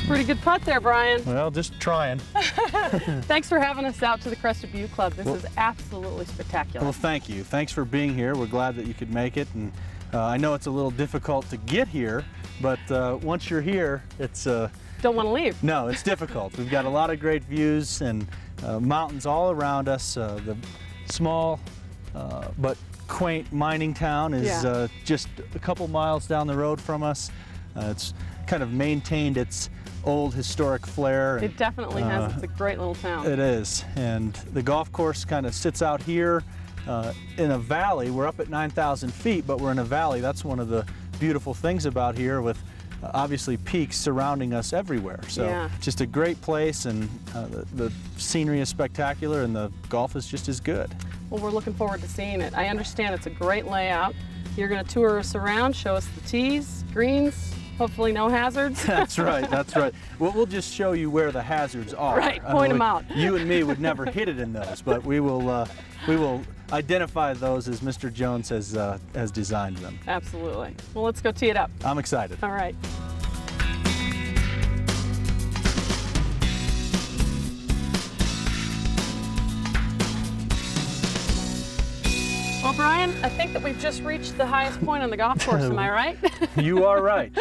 Pretty good putt there, Brian. Well, just trying. Thanks for having us out to the Crested Butte Club. This is absolutely spectacular. Well, thank you. Thanks for being here. We're glad that you could make it. And I know it's a little difficult to get here, but once you're here, it's... Don't want to leave. No, it's difficult. We've got a lot of great views and mountains all around us. The small but quaint mining town is just a couple miles down the road from us. It's kind of maintained its old historic flair. It definitely has. It's a great little town. It is. And the golf course kind of sits out here in a valley. We're up at 9,000 feet, but we're in a valley. That's one of the beautiful things about here, with obviously peaks surrounding us everywhere. So just a great place, and the scenery is spectacular, and the golf is just as good. Well, we're looking forward to seeing it. I understand it's a great layout. You're going to tour us around, show us the tees, greens, hopefully no hazards. That's right, that's right. We'll just show you where the hazards are. Right, point them out. You and me would never hit it in those, but we will identify those as Mr. Jones has designed them. Absolutely. Well, let's go tee it up. I'm excited. All right. Well, Brian, I think that we've just reached the highest point on the golf course, am I right? You are right.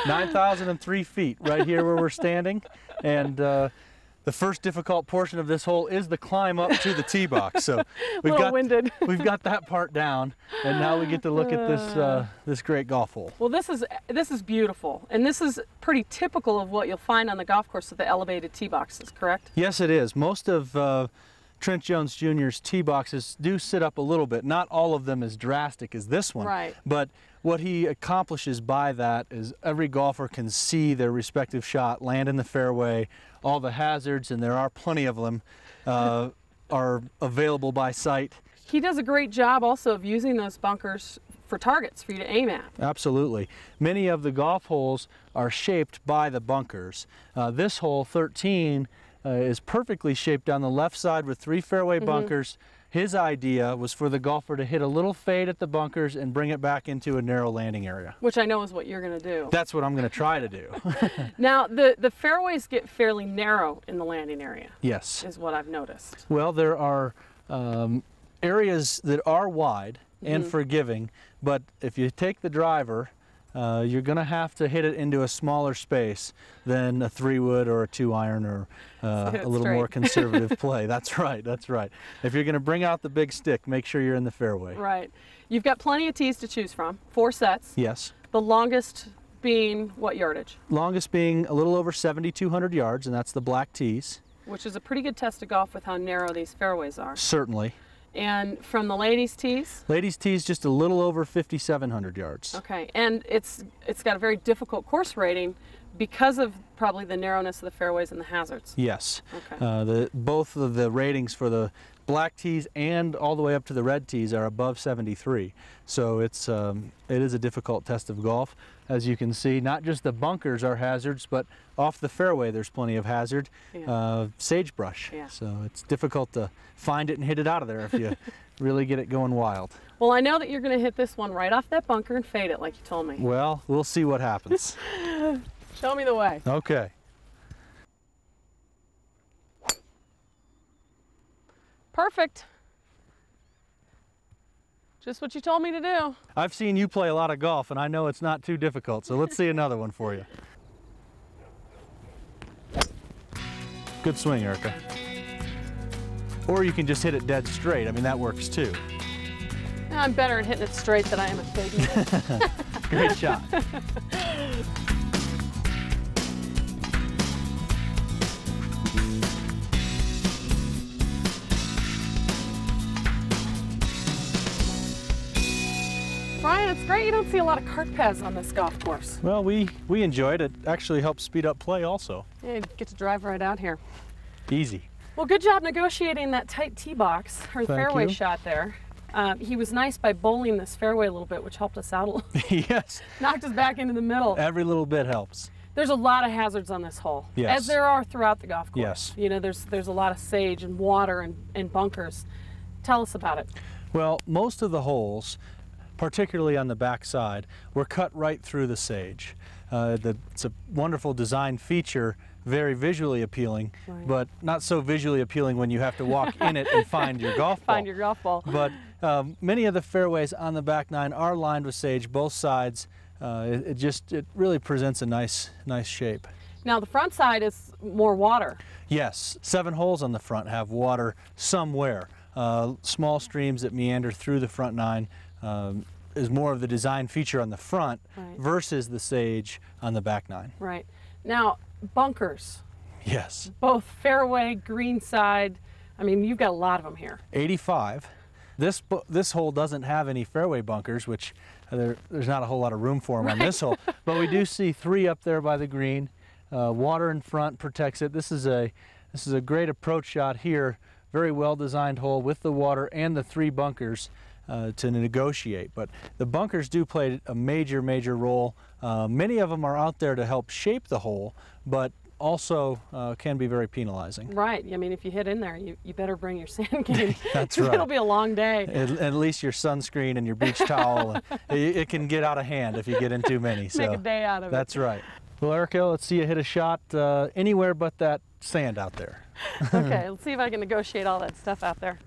9,003 feet right here where we're standing. And the first difficult portion of this hole is the climb up to the tee box. So we've got that part down, and now we get to look at this great golf hole. Well, this is beautiful, and this is pretty typical of what you'll find on the golf course with the elevated tee boxes, correct? Yes, it is. Most of Trent Jones Jr.'s tee boxes do sit up a little bit. Not all of them as drastic as this one. Right. But what he accomplishes by that is every golfer can see their respective shot, land in the fairway, all the hazards, and there are plenty of them, are available by sight. He does a great job also of using those bunkers for targets for you to aim at. Absolutely. Many of the golf holes are shaped by the bunkers. This hole, 13, is perfectly shaped down the left side with 3 fairway bunkers. His idea was for the golfer to hit a little fade at the bunkers and bring it back into a narrow landing area. Which I know is what you're going to do. That's what I'm going to try to do. Now, the fairways get fairly narrow in the landing area. Yes. Is what I've noticed. Well, there are areas that are wide and forgiving, but if you take the driver, you're going to have to hit it into a smaller space than a 3-wood or a 2-iron or a little more conservative play. That's right, that's right. If you're going to bring out the big stick, make sure you're in the fairway. Right. You've got plenty of tees to choose from, 4 sets. Yes. The longest being what yardage? Longest being a little over 7,200 yards, and that's the black tees. Which is a pretty good test of golf with how narrow these fairways are. Certainly. And from the ladies' tees? Ladies' tees just a little over 5,700 yards. Okay, and it's got a very difficult course rating because of probably the narrowness of the fairways and the hazards. Yes. Okay. Both of the ratings for the black tees and all the way up to the red tees are above 73. So it is a difficult test of golf. As you can see, not just the bunkers are hazards, but off the fairway there's plenty of hazard, sagebrush. Yeah. So it's difficult to find it and hit it out of there if you really get it going wild. Well, I know that you're going to hit this one right off that bunker and fade it like you told me. Well, we'll see what happens. Show me the way. Okay. Perfect. Just what you told me to do. I've seen you play a lot of golf, and I know it's not too difficult, so let's see another one for you. Good swing, Erica. Or you can just hit it dead straight. I mean, that works too. I'm better at hitting it straight than I am at fading it. Great shot. Brian, it's great you don't see a lot of cart paths on this golf course. Well, we enjoyed it. It actually helps speed up play also. Yeah, you get to drive right out here. Easy. Well, good job negotiating that tight tee box, or the fairway shot there. He was nice by bowling this fairway a little bit, which helped us out a little. Yes. Knocked us back into the middle. Every little bit helps. There's a lot of hazards on this hole, as there are throughout the golf course. Yes. You know, there's a lot of sage and water and bunkers. Tell us about it. Well, most of the holes, particularly on the back side, were cut right through the sage. It's a wonderful design feature, very visually appealing, Right. but not so visually appealing when you have to walk in it and find your golf ball. Find your golf ball. But many of the fairways on the back nine are lined with sage, both sides. It really presents a nice shape. Now the front side is more water. Yes, 7 holes on the front have water somewhere. Small streams that meander through the front nine is more of the design feature on the front Right. versus the sage on the back nine. Right. Now, bunkers, Yes. both fairway, green side. I mean, you've got a lot of them here. 85. This hole doesn't have any fairway bunkers, which there's not a whole lot of room for them on this hole. But we do see 3 up there by the green. Water in front protects it. This is a great approach shot here. Very well designed hole with the water and the 3 bunkers to negotiate. But the bunkers do play a major role. Many of them are out there to help shape the hole, but also can be very penalizing. Right. I mean, if you hit in there, you better bring your sand game. That's right. It'll be a long day. At least your sunscreen and your beach towel. It can get out of hand if you get in too many. So Make a day out of it. that's right. Well, Erica, let's see you hit a shot anywhere but that sand out there. Okay, let's see if I can negotiate all that stuff out there.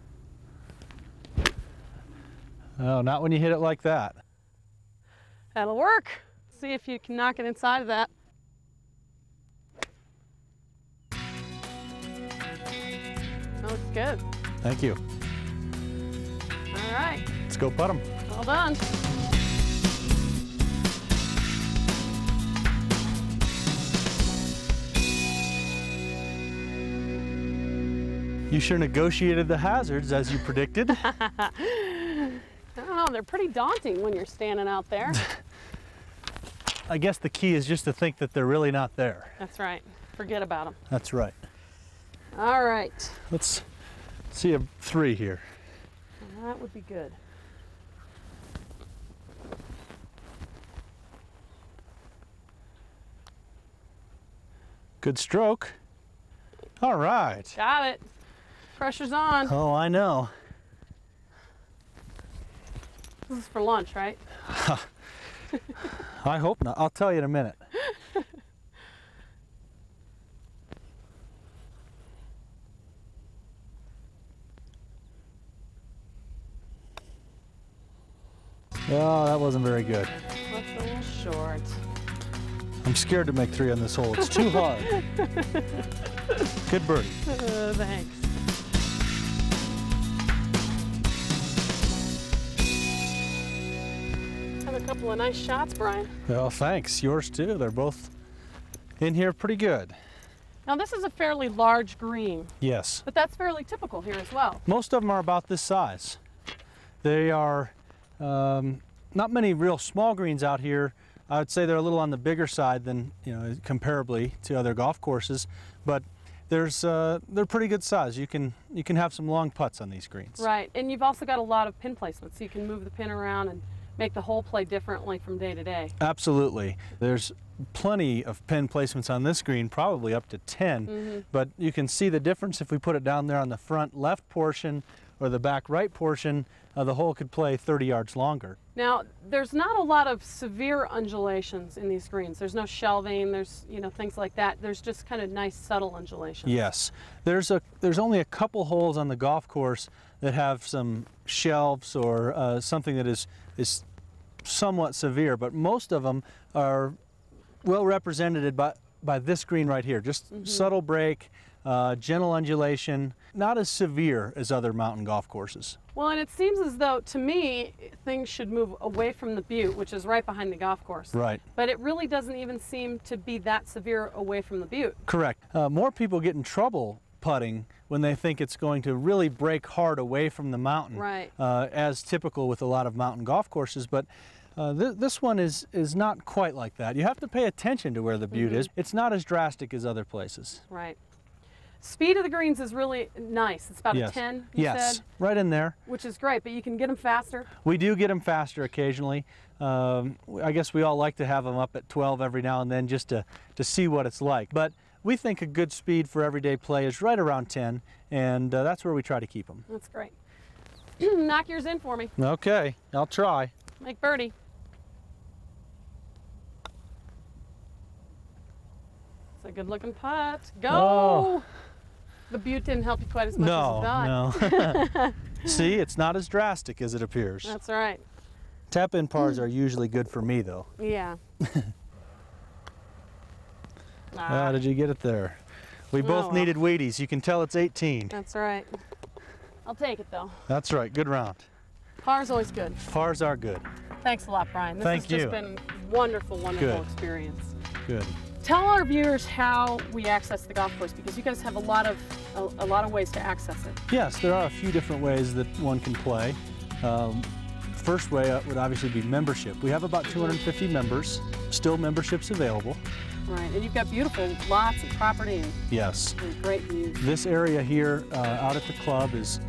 Oh, not when you hit it like that. That'll work. See if you can knock it inside of that. That looks good. Thank you. All right, Let's go putt 'em. well done. You sure negotiated the hazards as you predicted. I don't know, they're pretty daunting when you're standing out there. I guess the key is just to think that they're really not there. That's right. Forget about them. That's right. All right. Let's see a 3 here. That would be good. Good stroke. All right. Got it. Pressure's on. Oh, I know. This is for lunch, right? I hope not. I'll tell you in a minute. Oh, that wasn't very good. That's a little short. I'm scared to make 3 on this hole. It's too hard. Good birdie. Thanks. Have a couple of nice shots, Brian. Well, thanks. Yours too. They're both in here pretty good. Now this is a fairly large green, Yes. but that's fairly typical here as well. Most of them are about this size. They are not many real small greens out here. I would say they're a little on the bigger side than, comparably to other golf courses, but they're pretty good size. You can have some long putts on these greens. Right, and you've also got a lot of pin placement, so you can move the pin around and make the hole play differently from day to day. Absolutely. There's plenty of pin placements on this green, probably up to 10, but you can see the difference if we put it down there on the front left portion or the back right portion. The hole could play 30 yards longer. Now, there's not a lot of severe undulations in these greens. There's no shelving, there's things like that. There's just kind of nice subtle undulations. Yes, there's only a couple holes on the golf course that have some shelves or something that is somewhat severe, but most of them are well represented by this green right here. Just subtle break, gentle undulation, not as severe as other mountain golf courses. Well, and it seems as though, to me, things should move away from the butte, which is right behind the golf course. Right. But it really doesn't even seem to be that severe away from the butte. Correct. More people get in trouble putting when they think it's going to really break hard away from the mountain, Right. As typical with a lot of mountain golf courses. But this one is not quite like that. You have to pay attention to where the butte is. It's not as drastic as other places. Right. Speed of the greens is really nice. It's about Yes. a 10, you Yes, said, right in there. which is great, but you can get them faster. We do get them faster occasionally. I guess we all like to have them up at 12 every now and then just to see what it's like. But we think a good speed for everyday play is right around 10, and that's where we try to keep them. That's great. Knock yours in for me. Okay, I'll try. Make birdie. a good looking putt. Go! Oh. The butte didn't help you quite as much as it thought. No. See, it's not as drastic as it appears. That's right. Tap-in pars are usually good for me, though. Yeah. Ah, did you get it there? We both needed Wheaties. You can tell it's 18. That's right. I'll take it, though. That's right. Good round. Par's always good. Pars are good. Thanks a lot, Brian. This has just been wonderful, wonderful experience. Good. Tell our viewers how we access the golf course, because you guys have a lot of ways to access it. Yes, there are a few different ways that one can play. First way would obviously be membership. We have about 250 members, still memberships available. Right, and you've got beautiful lots and property and, yes. And great views. This area here out at the club is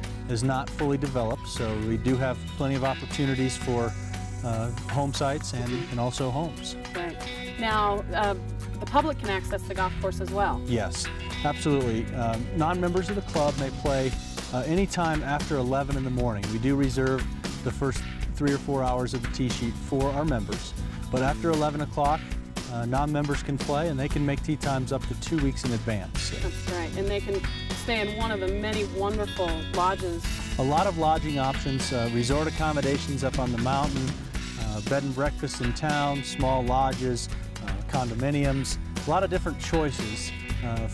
not fully developed, so we do have plenty of opportunities for home sites and also homes. Right. Now, the public can access the golf course as well. Yes, absolutely. Non-members of the club may play anytime after 11 in the morning. We do reserve the first 3 or 4 hours of the tee sheet for our members, but after 11 o'clock, non-members can play, and they can make tee times up to 2 weeks in advance. That's right, and they can stay in one of the many wonderful lodges. A lot of lodging options, resort accommodations up on the mountain, bed and breakfast in town, small lodges, condominiums, a lot of different choices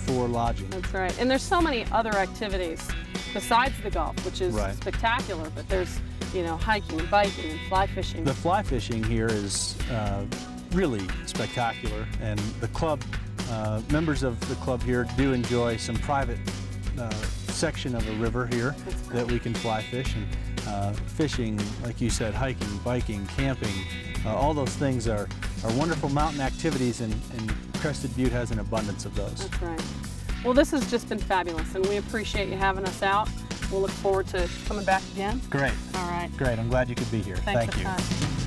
for lodging. That's right, and there's so many other activities besides the golf, which is spectacular, but there's, you know, hiking and biking and fly fishing. The fly fishing here is really spectacular, and the club, members of the club here do enjoy some private section of a river here that we can fly fish, and fishing, like you said, hiking, biking, camping, all those things are wonderful mountain activities, and Crested Butte has an abundance of those. That's right. Well, this has just been fabulous, and we appreciate you having us out. We'll look forward to coming back again. Great. All right. Great. I'm glad you could be here. Thanks Thank you.